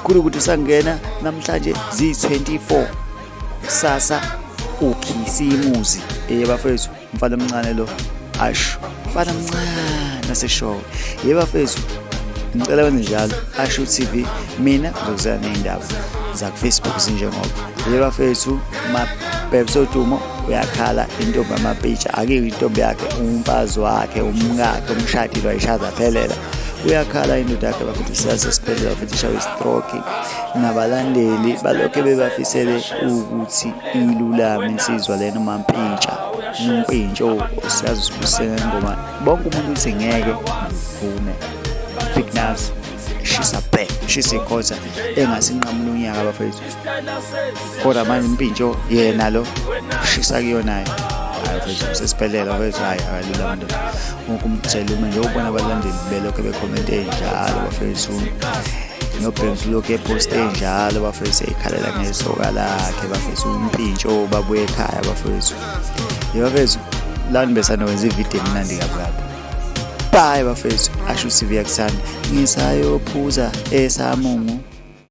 Kuthi sangena namhlanje zi-24 kusasa uKhisimuzi bafethu umfana omncane lo Ashu mfana mncane naseshowe bafethu ngicela wenze njalo Ashu TV mina ngizokuzana nezindaba za Facebook zinjengoba bafethu episode umo uyakhala intombi amapage akekho intombi yakhe umfazi wakhe umngakhe umshadile wayishada phelela uyakhala indoda yakhe bafethu siyasesibhedlela bafethu ishawe stroke nabalandeli balokho bebafisele ukuthi ilulame insizwa lena uMampintsha umpintsho siyazi usibusela ngoma bonke umuntu uthi ngeke vume Big Navs she's a khoza engasinqamula unyaka bafethu kodwa manje impintsho yena lo shisa kuyonayo bafethu sesiphelela bafethu akalula abantu ukumtshela uma nje ubona abalandeli belokho becommenta njalo bafethu nobhenzi lokho epost njalo bafethu ekhalela ngesoka lakhe bafethu impintsho babuye ekhaya bafethu bafethu lani besanowenza ivideo emnandi kakhulu. Bye bafethu Ashu TV yakusanda ngisayophuza esamungu